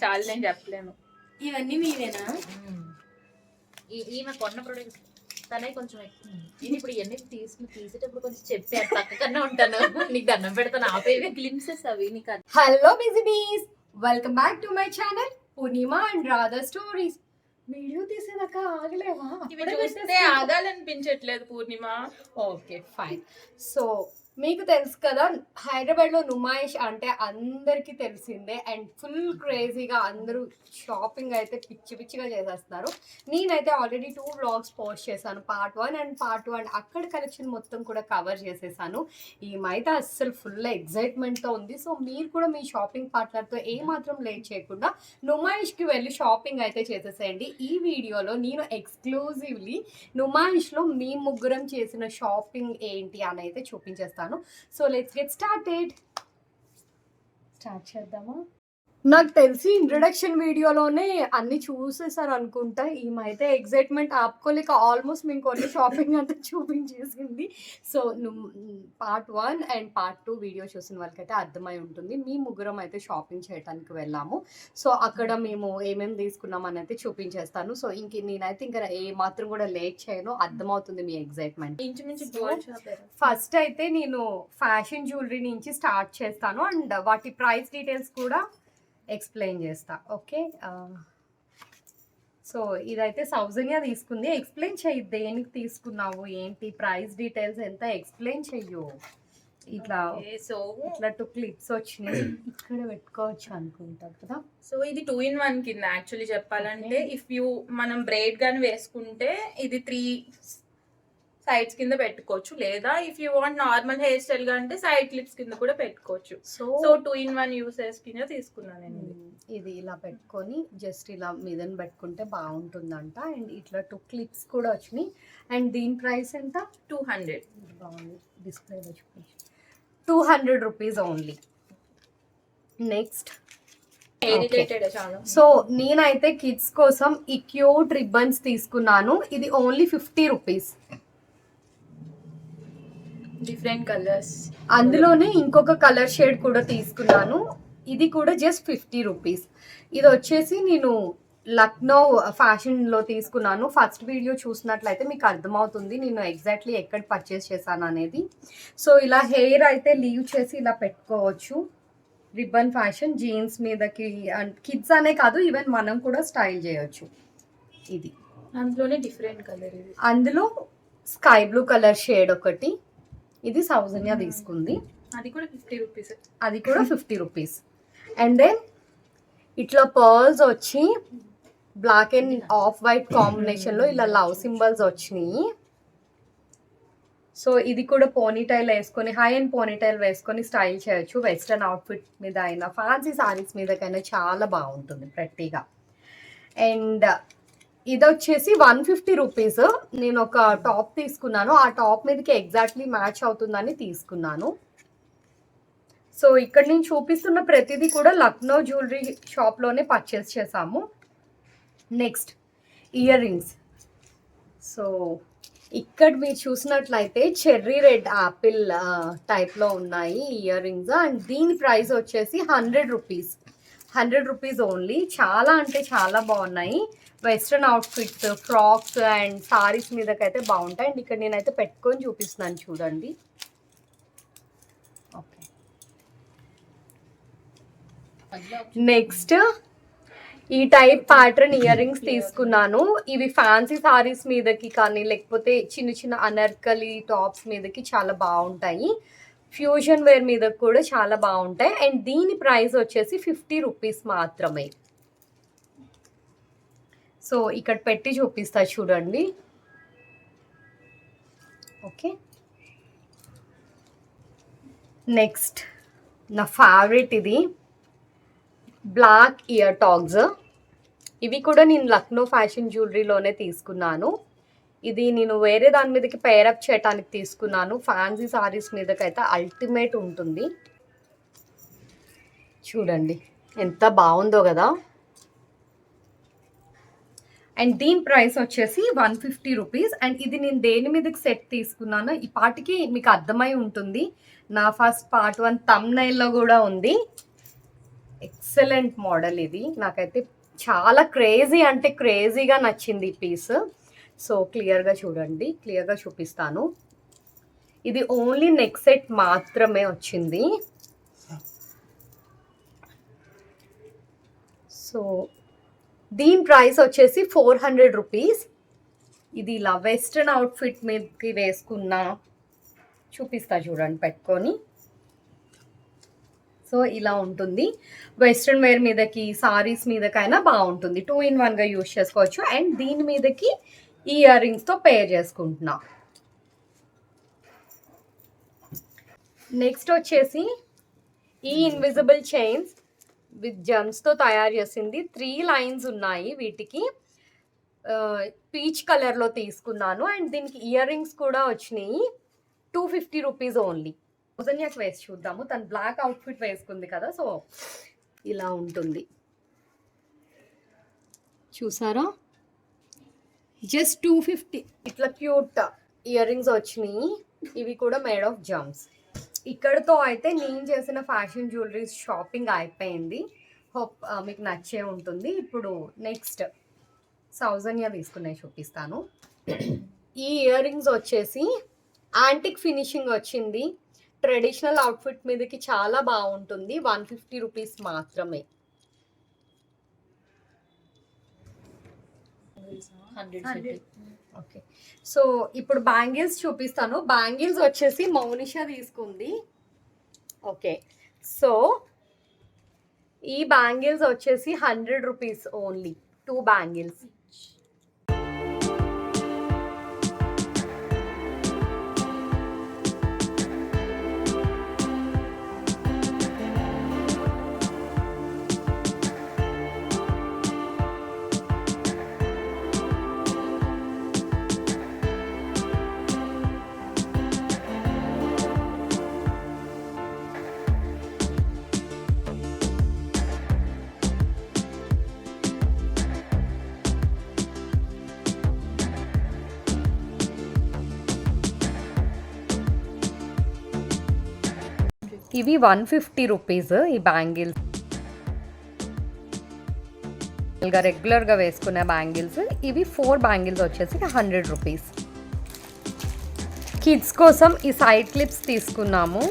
చాలా నేను చెప్పలేను. ఇవన్నీ మీవేనా? ఈమె కొన్న ప్రొడక్ట్ తనే కొంచెం ఎక్కువ. నేను ఇప్పుడు ఇవన్నీ తీసేటప్పుడు కొంచెం చెప్పి పక్కకన్నా ఉంటాను. నీకు దండం పెడతాను, ఆపేవి గ్లిమ్సెస్ అవి నీకు. హలో బిజినీస్, welcome back to my channel Purnima and Radha stories. Video తీసేదాకా ఆగలేవా? చూస్తే ఆగాలనిపించట్లేదు పూర్ణిమ. Okay fine. సో మీకు తెలుసు కదా, హైదరాబాద్లో నుమాయిష్ అంటే అందరికీ తెలిసిందే అండ్ ఫుల్ క్రేజీగా అందరూ షాపింగ్ అయితే పిచ్చి పిచ్చిగా చేసేస్తున్నారు. నేనైతే ఆల్రెడీ 2 వ్లాగ్స్ పోస్ట్ చేశాను, పార్ట్ 1 అండ్ పార్ట్ 2, అండ్ అక్కడ కలెక్షన్ మొత్తం కూడా కవర్ చేసేసాను. ఈమైతే అస్సలు ఫుల్ ఎగ్జైట్మెంట్తో ఉంది. సో మీరు కూడా మీ షాపింగ్ పార్ట్నర్తో ఏమాత్రం లేట్ చేయకుండా నుమాయిష్కి వెళ్ళి షాపింగ్ అయితే చేసేసేయండి. ఈ వీడియోలో నేను ఎక్స్క్లూజివ్లీ నుమాయిష్లో మీ ముగ్గురం చేసిన షాపింగ్ ఏంటి అని అయితే చూపించేస్తాను. So let's get started. Start చేద్దామా? నాకు తెలిసి ఇంట్రొడక్షన్ వీడియోలోనే అన్ని చూసేసారు అనుకుంటా. ఈమైతే ఎగ్జైట్మెంట్ ఆపుకోలేక ఆల్మోస్ట్ మేము కొన్ని షాపింగ్ అంతా చూపించేసింది. So part 1 and part 2 video చూసిన వాళ్ళకైతే అర్థమై ఉంటుంది. మీ ముగ్గురం అయితే షాపింగ్ చేయడానికి వెళ్ళాము. సో అక్కడ మేము ఏమేమి తీసుకున్నాం అని అయితే చూపించేస్తాను. సో నేనైతే ఇంకా ఏ మాత్రం కూడా లేట్ చేయను, అర్థమవుతుంది మీ ఎగ్జైట్మెంట్. ఫస్ట్ అయితే నేను ఫ్యాషన్ జ్యువెలరీ నుంచి స్టార్ట్ చేస్తాను అండ్ వాటి ప్రైస్ డీటెయిల్స్ కూడా ఎక్స్ప్లెయిన్ చేస్తా. ఓకే, సో ఇదైతే సౌజన్య తీసుకుంది. ఎక్స్ప్లెయిన్ చెయ్యి, దేనికి తీసుకున్నావు, ఏంటి, ప్రైస్ డీటెయిల్స్ ఎంత, ఎక్స్ప్లెయిన్ చెయ్యు. ఇట్లా 2 క్లిప్స్ వచ్చినాయి, ఇక్కడ పెట్టుకోవచ్చు అనుకుంటా కదా. సో ఇది 2 in 1 కింద యాక్చువల్లీ చెప్పాలంటే. ఇఫ్ మనం బ్రైడ్ గాని వేసుకుంటే ఇది 3 సైడ్స్ కింద పెట్టుకోవచ్చు, లేదా if you want normal hair style గా అంటే సైడ్ క్లిప్స్ కింద కూడా పెట్టుకోవచ్చు. సో 2 in 1 యూసెస్ కింద తీసుకున్నాను నేను. ఇది ఇలా పెట్టుకొని జస్ట్ ఇలా మీదని పెట్టుకుంటే బాగుంటుందంట. అండ్ ఇట్లా 2 క్లిప్స్ కూడా వచ్చినాయి. అండ్ దీని ప్రైస్ ఎంత? 200. బాగుంది, డిస్ప్లేలో చూపించి 200 రూపీస్ ఓన్లీ. నెక్స్ట్ సో నేనైతే కిడ్స్ కోసం ఈ క్యూట్ రిబ్బన్స్ తీసుకున్నాను. ఇది ఓన్లీ 50 రూపీస్. డిఫరెంట్ కలర్స్, అందులోనే ఇంకొక కలర్ షేడ్ కూడా తీసుకున్నాను. ఇది కూడా జస్ట్ 50 రూపీస్. ఇది వచ్చేసి నేను లక్నో ఫ్యాషన్లో తీసుకున్నాను. ఫస్ట్ వీడియో చూసినట్లయితే మీకు అర్థమవుతుంది నేను ఎగ్జాక్ట్లీ ఎక్కడ పర్చేస్ చేశాను అనేది. సో ఇలా హెయిర్ అయితే లీవ్ చేసి ఇలా పెట్టుకోవచ్చు. రిబ్బన్ ఫ్యాషన్ జీన్స్ మీదకి, అండ్ కిడ్స్ అనే కాదు ఈవెన్ మనం కూడా స్టైల్ చేయొచ్చు. ఇది అందులోనే డిఫరెంట్ కలర్, ఇది అందులో స్కై బ్లూ కలర్ షేడ్ ఒకటి. ఇది సౌజన్య తీసుకుంది, అది కూడా 50 రూపీస్. అది కూడా 50 రూపీస్. అండ్ దెన్ ఇట్లా పర్ల్స్ వచ్చి బ్లాక్ అండ్ ఆఫ్ వైట్ కాంబినేషన్లో ఇలా లవ్ సింబల్స్ వచ్చినాయి. సో ఇది కూడా పోనీటైల్ వేసుకొని, హై అండ్ పోనీటైల్ వేసుకొని స్టైల్ చేయొచ్చు. వెస్ట్రన్ అవుట్ఫిట్ మీద అయినా, ఫ్యాన్సీ సారీస్ మీదకైనా చాలా బాగుంటుంది ప్రతిగా. అండ్ ఇది వచ్చేసి 150 రూపీస్. నేను ఒక టాప్ తీసుకున్నాను, ఆ టాప్ మీదకి ఎగ్జాక్ట్లీ మ్యాచ్ అవుతుందని తీసుకున్నాను. సో ఇక్కడ నేను చూపిస్తున్న ప్రతిదీ కూడా లక్నో జ్యువెలరీ షాప్లోనే పర్చేస్ చేసాము. Next ear rings. సో ఇక్కడ మీరు చూసినట్లయితే చెర్రీ రెడ్ యాపిల్ టైప్లో ఉన్నాయి ఇయర్ రింగ్స్. అండ్ దీని ప్రైస్ వచ్చేసి 100 రూపీస్. 100 rupees only. చాలా అంటే చాలా బాగున్నాయి. Western outfits, frocks and saris మీదకైతే బాగుంటాయి. అండ్ ఇక్కడ నేనైతే పెట్టుకొని చూపిస్తున్నాను చూడండి. ఓకే, నెక్స్ట్ ఈ టైప్ ప్యాటర్న్ ఇయర్ రింగ్స్ తీసుకున్నాను. ఇవి ఫ్యాన్సీ సారీస్ మీదకి కానీ, లేకపోతే చిన్న చిన్న అనార్కలి టాప్స్ మీదకి చాలా బాగుంటాయి. ఫ్యూజన్ వేర్ మీద కూడా చాలా బాగుంటాయి. అండ్ దీని ప్రైస్ వచ్చేసి 50 రూపీస్ మాత్రమే. సో ఇక్కడ పెట్టి చూపిస్తా చూడండి. ఓకే, నెక్స్ట్ నా ఫేవరెట్ ఇది బ్లాక్ ఇయర్ టాగ్స్. ఇవి కూడా నేను లక్నో ఫ్యాషన్ జ్యువెలరీలోనే తీసుకున్నాను. ఇది నేను వేరే దాని మీదకి పేరప్ చేయడానికి తీసుకున్నాను. ఫ్యాన్సీ సారీస్ మీదకైతే అల్టిమేట్ ఉంటుంది. చూడండి ఎంత బాగుందో కదా. అండ్ దీని ప్రైస్ వచ్చేసి 150 రూపీస్. అండ్ ఇది నేను దేని మీదకి సెట్ తీసుకున్నాను ఈ పాటికి మీకు అర్థమై ఉంటుంది. నా ఫస్ట్ పార్ట్ 1 థంబ్నైల్లో కూడా ఉంది. ఎక్సలెంట్ మోడల్ ఇది. నాకైతే చాలా క్రేజీ అంటే క్రేజీగా నచ్చింది ఈ పీస్. సో క్లియర్గా చూడండి, క్లియర్గా చూపిస్తాను. ఇది ఓన్లీ నెక్ సెట్ మాత్రమే వచ్చింది. సో దీని ప్రైస్ వచ్చేసి 400 రూపీస్. ఇది ఇలా వెస్ట్రన్ అవుట్ఫిట్ మీదకి వేసుకున్నా చూపిస్తా చూడండి పెట్టుకొని. సో ఇలా ఉంటుంది. వెస్ట్రన్ వేర్ మీదకి, సారీస్ మీదకైనా బాగుంటుంది. 2 in 1గా యూజ్ చేసుకోవచ్చు. అండ్ దీని మీదకి ఈ ఇయర్ రింగ్స్తో పేర్ చేసుకుంటున్నా. నెక్స్ట్ వచ్చేసి ఈ ఇన్విజిబుల్ చైన్స్ విత్ జమ్స్తో తయారు చేసింది. 3 లైన్స్ ఉన్నాయి వీటికి. పీచ్ కలర్లో తీసుకున్నాను. అండ్ దీనికి ఇయర్ రింగ్స్ కూడా వచ్చినాయి. 250 రూపీస్ ఓన్లీ. సౌజన్యకి వేసి చూద్దాము. తను బ్లాక్ అవుట్ఫిట్ వేసుకుంది కదా, సో ఇలా ఉంటుంది. చూసారా, జస్ట్ 250. ఇట్లా క్యూట్ ఇయర్ రింగ్స్ వచ్చినాయి. ఇవి కూడా మేడ్ ఆఫ్ జమ్స్. ఇక్కడతో అయితే నేను చేసిన ఫ్యాషన్ జ్యువెలరీస్ షాపింగ్ అయిపోయింది. హోప్ మీకు నచ్చే ఉంటుంది. ఇప్పుడు నెక్స్ట్ సౌజన్య తీసుకునే చూపిస్తాను. ఈ ఇయర్ రింగ్స్ వచ్చేసి యాంటిక్ ఫినిషింగ్ వచ్చింది. ట్రెడిషనల్ అవుట్ఫిట్ మీదకి చాలా బాగుంటుంది. 150 రూపీస్ మాత్రమే. 100. ఓకే, సో ఇప్పుడు బ్యాంగిల్స్ చూపిస్తాను. బ్యాంగిల్స్ వచ్చేసి మౌనిషా తీసుకుంది. ఓకే, సో ఈ బ్యాంగిల్స్ వచ్చేసి 100 రూపీస్ ఓన్లీ. 2 బ్యాంగిల్స్. ఇవి 150 రూపీస్ ఈ బ్యాంగిల్స్. రెగ్యులర్గా వేసుకునే బ్యాంగిల్స్. ఇవి 4 బ్యాంగిల్స్ వచ్చేసి 100 రూపీస్. కిడ్స్ కోసం ఈ సైడ్ క్లిప్స్ తీసుకున్నాము.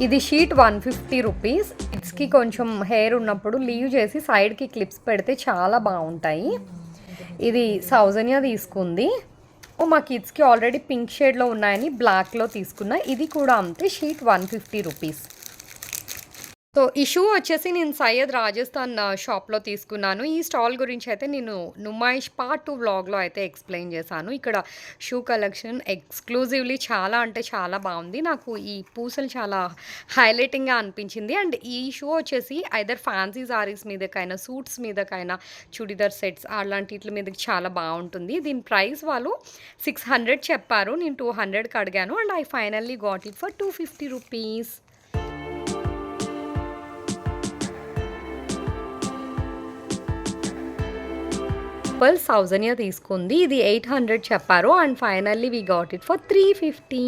ఇది షీట్ 150 రూపీస్. కిడ్స్కి కొంచెం హెయిర్ ఉన్నప్పుడు లీవ్ చేసి సైడ్కి క్లిప్స్ పెడితే చాలా బాగుంటాయి. ఇది సౌజన్య తీసుకుంది. మా కిడ్స్కి ఆల్రెడీ పింక్ షేడ్లో ఉన్నాయని బ్లాక్లో తీసుకున్నా. ఇది కూడా అంతే, షీట్ 150 రూపీస్. సో ఈ షూ వచ్చేసి నేను సయ్యద్ రాజస్థాన్ షాప్లో తీసుకున్నాను. ఈ స్టాల్ గురించి అయితే నేను నుమాయిష్ పార్ట్ 2 వ్లాగ్లో అయితే ఎక్స్ప్లెయిన్ చేశాను. ఇక్కడ షూ కలెక్షన్ ఎక్స్క్లూజివ్లీ చాలా అంటే చాలా బాగుంది. నాకు ఈ పూసలు చాలా హైలైటింగ్గా అనిపించింది. అండ్ ఈ షూ వచ్చేసి ఐదర్ ఫ్యాన్సీ సారీస్ మీదకైనా, సూట్స్ మీదకైనా, చుడిదార్ సెట్స్ అలాంటి వీటి మీదకి చాలా బాగుంటుంది. దీని ప్రైస్ వాళ్ళు 600 చెప్పారు. నేను 200కి అడిగాను. And I finally got it for 250 rupees. Soujanya తీసుకుంది. ఇది 800 చెప్పారు. And finally we got it for 350.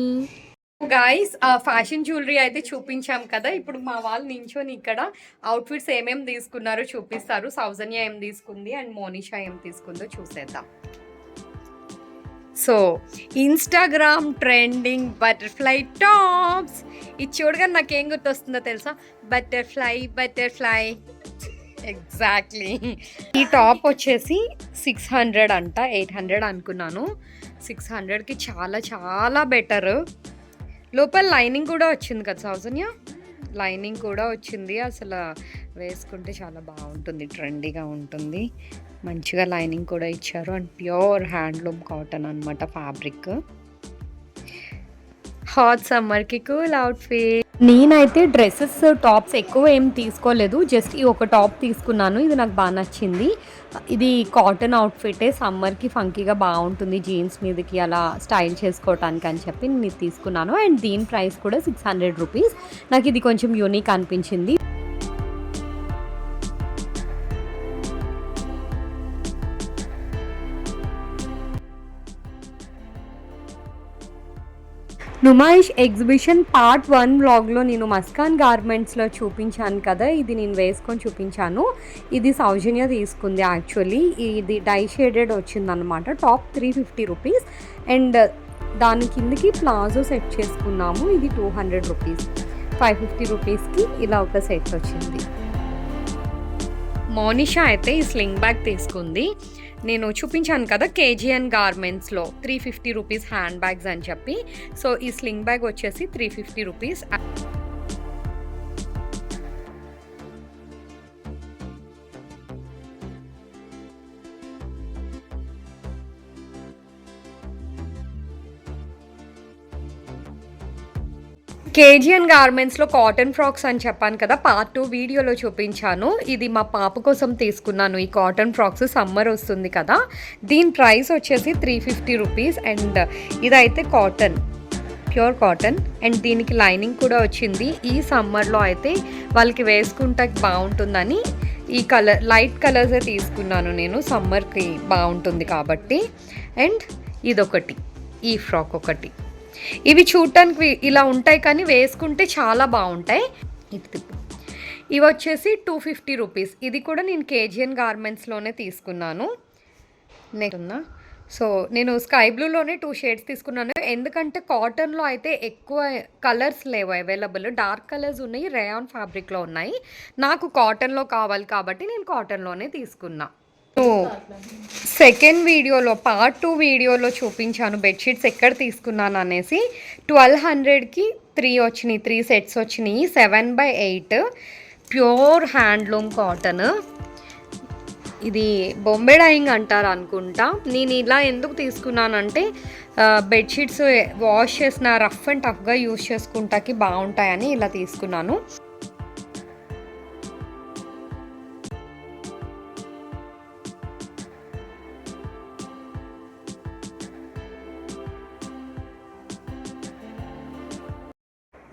Guys, fashion jewellery అయితే చూపించాం కదా. ఇప్పుడు మా వాళ్ళు నించొని ఇక్కడ అవుట్ఫిట్స్ ఏమేమి తీసుకున్నారో చూపిస్తారు. సౌజన్య ఏం తీసుకుంది అండ్ మోనిషా ఏం తీసుకుందో చూసేద్దాం. So Instagram trending butterfly tops. ఇది చూడగానే నాకేం గుర్తొస్తుందో తెలుసా? బటర్ఫ్లై. ఎగ్జాక్ట్లీ. ఈ టాప్ వచ్చేసి 600 అంట. 800 అనుకున్నాను. 600కి చాలా చాలా బెటర్. లోపల లైనింగ్ కూడా వచ్చింది కదా సౌజన్య? లైనింగ్ కూడా వచ్చింది. అసలు వేసుకుంటే చాలా బాగుంటుంది, ట్రెండీగా ఉంటుంది. మంచిగా లైనింగ్ కూడా ఇచ్చారు. అండ్ ప్యూర్ హ్యాండ్లూమ్ కాటన్ అనమాట ఫ్యాబ్రిక్. హాట్ సమ్మర్కి కూల్ అవుట్ఫిట్. నేనైతే డ్రెస్సెస్, టాప్స్ ఎక్కువ ఏం తీసుకోలేదు. జస్ట్ ఈ ఒక టాప్ తీసుకున్నాను. ఇది నాకు బాగా నచ్చింది. ఇది కాటన్ అవుట్ఫిటే, సమ్మర్కి ఫంకీగా బాగుంటుంది, జీన్స్ మీదకి అలా స్టైల్ చేసుకోవటానికి అని చెప్పి నేను ఇది తీసుకున్నాను. అండ్ దీని ప్రైస్ కూడా 600 రూపీస్. నాకు ఇది కొంచెం యూనిక్ అనిపించింది. నుమాయిష్ ఎగ్జిబిషన్ పార్ట్ 1 వ్లాగ్లో నేను మస్కాన్ గార్మెంట్స్లో చూపించాను కదా, ఇది నేను వేసుకొని చూపించాను. ఇది సౌజన్య తీసుకుంది. యాక్చువల్లీ ఇది డై షేడెడ్ వచ్చిందనమాట. టాప్ 350 రూపీస్ అండ్ దాని కిందకి ప్లాజో సెట్ చేసుకున్నాము. ఇది 200 రూపీస్. 550 రూపీస్కి ఇలా ఒక సెట్ వచ్చింది. మోనిషా అయితే ఈ స్లింగ్ బ్యాగ్ తీసుకుంది. నేను చూపించాను కదా కేజీఎన్ గార్మెంట్స్లో 350 రూపీస్ హ్యాండ్ బ్యాగ్స్ అని చెప్పి. సో ఈ స్లింగ్ బ్యాగ్ వచ్చేసి 350 రూపీస్. కేజీఎన్ గార్మెంట్స్లో కాటన్ ఫ్రాక్స్ అని చెప్పాను కదా, పార్ట్ 2 వీడియోలో చూపించాను. ఇది మా పాప కోసం తీసుకున్నాను. ఈ కాటన్ ఫ్రాక్స్ సమ్మర్ వస్తుంది కదా, దీని ప్రైస్ వచ్చేసి 350 రూపీస్ అండ్ ఇదైతే కాటన్, ప్యూర్ కాటన్ అండ్ దీనికి లైనింగ్ కూడా వచ్చింది. ఈ సమ్మర్లో అయితే వాళ్ళకి వేసుకుంటే బాగుంటుందని ఈ కలర్ లైట్ కలర్సే తీసుకున్నాను నేను, సమ్మర్కి బాగుంటుంది కాబట్టి. అండ్ ఇదొకటి, ఈ ఫ్రాక్ ఒకటి. ఇవి చూడటానికి ఇలా ఉంటాయి కానీ వేసుకుంటే చాలా బాగుంటాయి. ఇవి వచ్చేసి 250 రూపీస్. ఇది కూడా నేను కేజీఎన్ గార్మెంట్స్లోనే తీసుకున్నాను. నెక్స్ట్ సో నేను స్కై బ్లూలోనే 2 షేడ్స్ తీసుకున్నాను. ఎందుకంటే కాటన్లో అయితే ఎక్కువ కలర్స్ లేవు అవైలబుల్. డార్క్ కలర్స్ ఉన్నాయి, రేయాన్ ఫ్యాబ్రిక్లో ఉన్నాయి. నాకు కాటన్లో కావాలి కాబట్టి నేను కాటన్లోనే తీసుకున్నా. సెకండ్ వీడియోలో పార్ట్ 2 వీడియోలో చూపించాను బెడ్షీట్స్ ఎక్కడ తీసుకున్నాను అనేసి. 1200కి 3 వచ్చినాయి, 3 సెట్స్ వచ్చినాయి. 7/8 ప్యూర్ హ్యాండ్లూమ్ కాటన్. ఇది బొంబే డైయింగ్ అంటారు అనుకుంటా. నేను ఇలా ఎందుకు తీసుకున్నానంటే బెడ్షీట్స్ వాష్ చేసిన రఫ్ అండ్ టఫ్గా యూస్ చేసుకుంటాకి బాగుంటాయని ఇలా తీసుకున్నాను.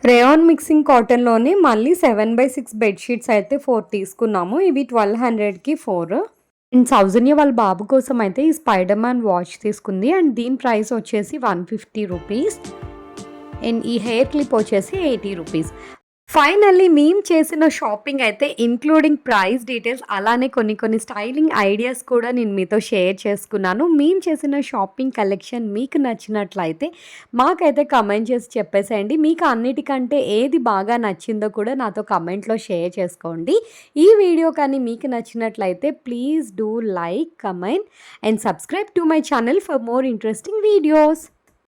రేయాన్ మిక్సింగ్ కాటన్లోనే మళ్ళీ 7/6 బెడ్షీట్స్ అయితే 4 తీసుకున్నాము. ఇవి 1200కి 4. అండ్ సౌజన్య వాళ్ళ బాబు కోసం అయితే ఈ స్పైడర్ మ్యాన్ వాచ్ తీసుకుంది అండ్ దీని ప్రైస్ వచ్చేసి 150 రూపీస్ అండ్ ఈ హెయిర్ క్లిప్ వచ్చేసి 80 రూపీస్. ఫైనల్లీ మేము చేసిన షాపింగ్ అయితే ఇంక్లూడింగ్ ప్రైస్ డీటెయిల్స్ అలానే కొన్ని స్టైలింగ్ ఐడియాస్ కూడా నేను మీతో షేర్ చేసుకున్నాను. మేము చేసిన షాపింగ్ కలెక్షన్ మీకు నచ్చినట్లయితే మాకైతే కమెంట్ చేసి చెప్పేసేయండి. మీకు అన్నిటికంటే ఏది బాగా నచ్చిందో కూడా నాతో కమెంట్లో షేర్ చేసుకోండి. ఈ వీడియో కానీ మీకు నచ్చినట్లయితే please do like, comment and subscribe to my channel for more interesting videos.